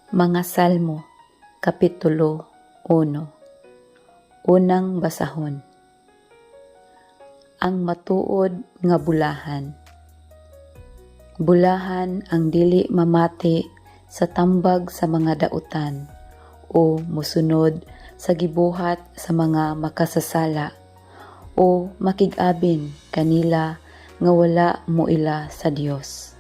Mga Salmo, Kapitulo 1. Unang basahon. Ang matuod nga bulahan. Bulahan ang dili mamati sa tambag sa mga dautan, o musunod sa gibuhat sa mga makasasala, o makig-abin kanila nga wala moila sa Dios.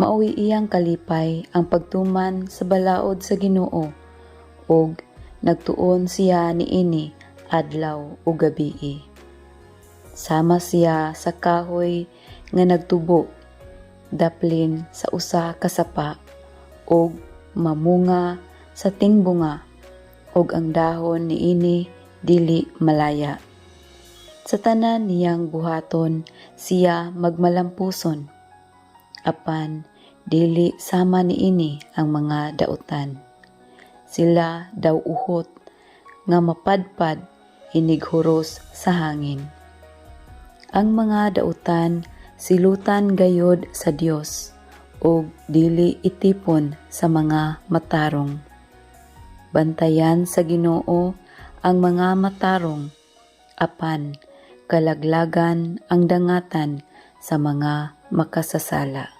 Mauwi iyang kalipay ang pagtuman sa balaod sa Ginoo, og nagtuon siya niini adlaw o gabii. Sama siya sa kahoy nga nagtubo, daplin sa usa ka sapa, og mamunga sa tingbunga, og ang dahon niini dili malaya. Sa tanan niyang buhaton siya magmalampuson, apan dili sama niini ang mga dautan. Sila daw uhot nga mapadpad inighuros sa hangin. Ang mga dautan silutan gayod sa Dios, og dili itipon sa mga matarong. Bantayan sa Ginoo ang mga matarong, apan kalaglagan ang dangatan sa mga makasasala.